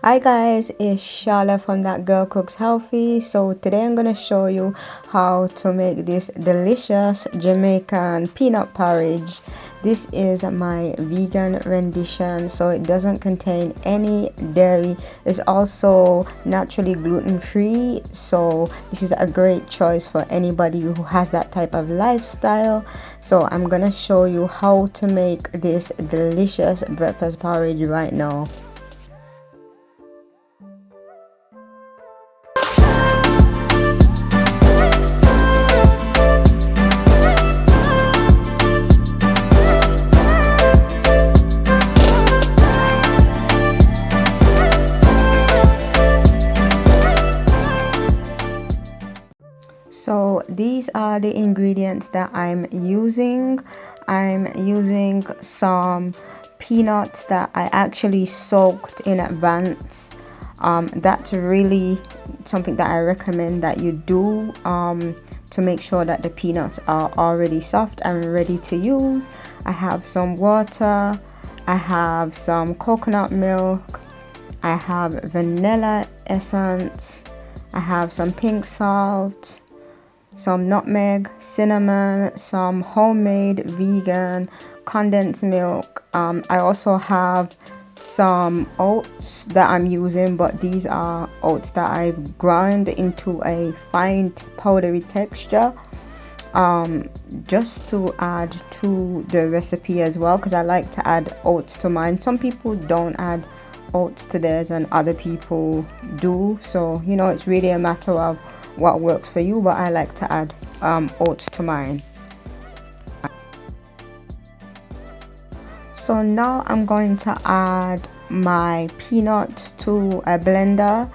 Hi guys, it's Charla from That Girl Cooks Healthy. So today I'm gonna show you how to make this delicious Jamaican peanut porridge. This is my vegan rendition, so it doesn't contain any dairy. It's also naturally gluten-free, so this is a great choice for anybody who has that type of lifestyle. So I'm gonna show you how to make this delicious breakfast porridge right now. So these are the ingredients that I'm using. I'm using some peanuts that I actually soaked in advance. That's really something that I recommend that you do to make sure that the peanuts are already soft and ready to use. I have some water, I have some coconut milk, I have vanilla essence, I have some pink salt, some nutmeg, cinnamon, some homemade vegan condensed milk. I also have some oats that I'm using, but these are oats that I've ground into a fine powdery texture, just to add to the recipe as well, because I like to add oats to mine. Some people don't add oats to theirs and other people do, so you know, it's really a matter of what works for you, but I like to add oats to mine. So now I'm going to add my peanut to a blender,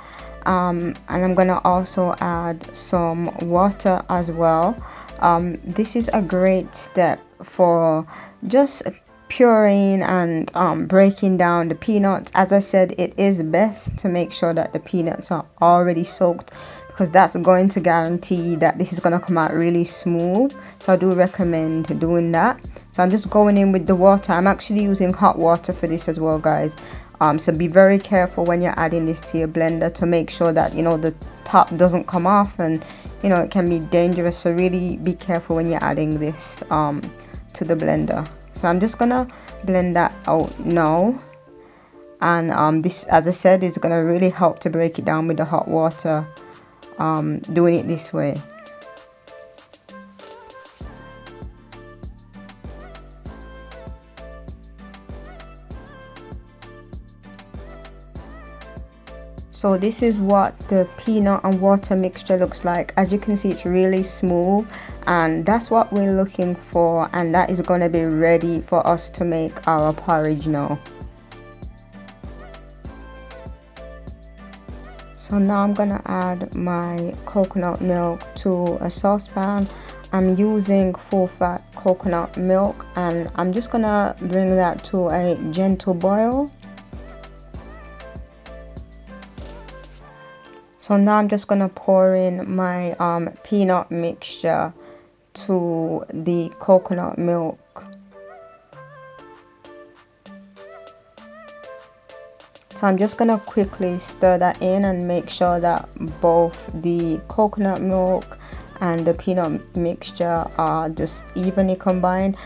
and I'm gonna also add some water as well. This is a great step for just pureeing and breaking down the peanuts. As I said, it is best to make sure that the peanuts are already soaked, because that's going to guarantee that this is going to come out really smooth. So I do recommend doing that. So I'm just going in with the water. I'm actually using hot water for this as well, guys. So be very careful when you're adding this to your blender to make sure that, you know, the top doesn't come off, and you know, it can be dangerous. So really be careful when you're adding this to the blender. So I'm just gonna blend that out now, and this, as I said, is gonna really help to break it down with the hot water, doing it this way. So this is what the peanut and water mixture looks like. As you can see, it's really smooth, and that's what we're looking for, and that is going to be ready for us to make our porridge now. So now I'm gonna add my coconut milk to a saucepan. I'm using full fat coconut milk, and I'm just gonna bring that to a gentle boil. So now I'm just gonna pour in my peanut mixture to the coconut milk. So I'm just gonna quickly stir that in and make sure that both the coconut milk and the peanut mixture are just evenly combined.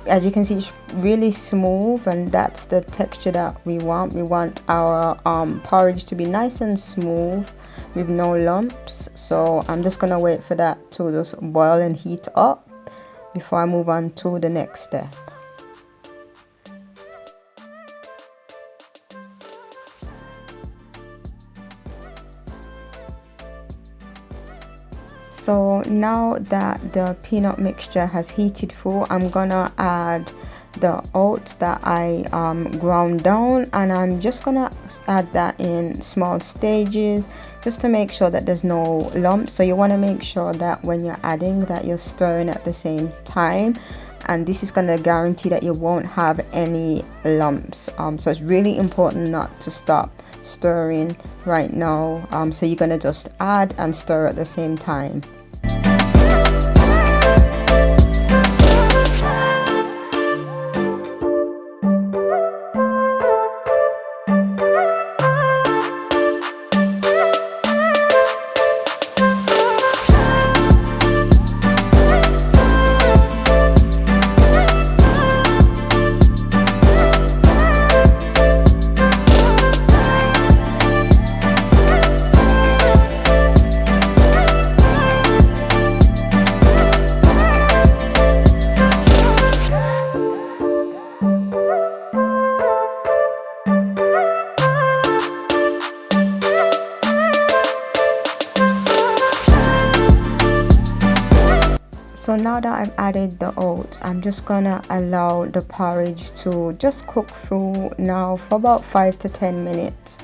As you can see, it's really smooth, and that's the texture that we want. We want our porridge to be nice and smooth with no lumps. So I'm just gonna wait for that to just boil and heat up before I move on to the next step. So now that the peanut mixture has heated full, I'm gonna add the oats that I ground down, and I'm just gonna add that in small stages just to make sure that there's no lumps. So you want to make sure that when you're adding that you're stirring at the same time, and this is gonna guarantee that you won't have any lumps. So it's really important not to stop stirring right now. So you're gonna just add and stir at the same time. So now that I've added the oats, I'm just gonna allow the porridge to just cook through now for about 5 to 10 minutes.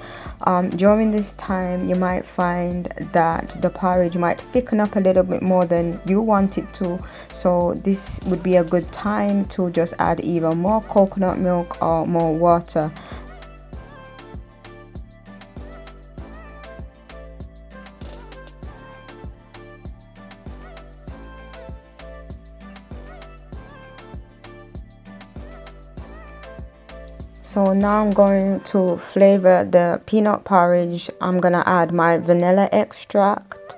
During this time, you might find that the porridge might thicken up a little bit more than you want it to. So this would be a good time to just add either more coconut milk or more water. So now I'm going to flavor the peanut porridge. I'm gonna add my vanilla extract,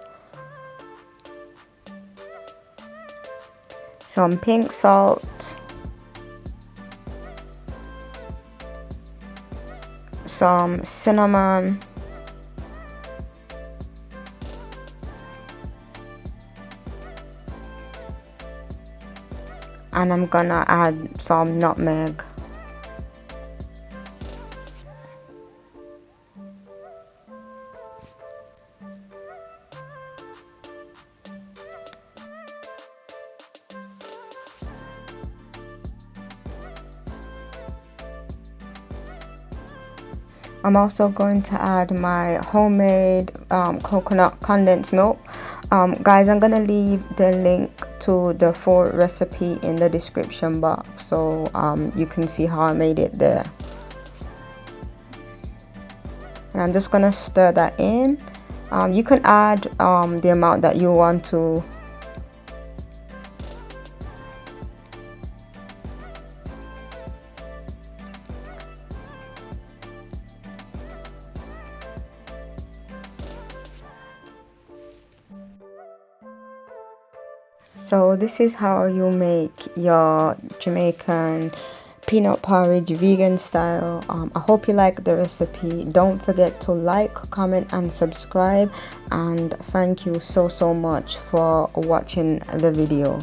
some pink salt, some cinnamon, and I'm gonna add some nutmeg. I'm also going to add my homemade coconut condensed milk. Guys, I'm gonna leave the link to the full recipe in the description box, so you can see how I made it there. And I'm just gonna stir that in. You can add the amount that you want to. So this is how you make your Jamaican peanut porridge vegan style. I hope you like the recipe. Don't forget to like, comment and subscribe, and thank you so much for watching the video.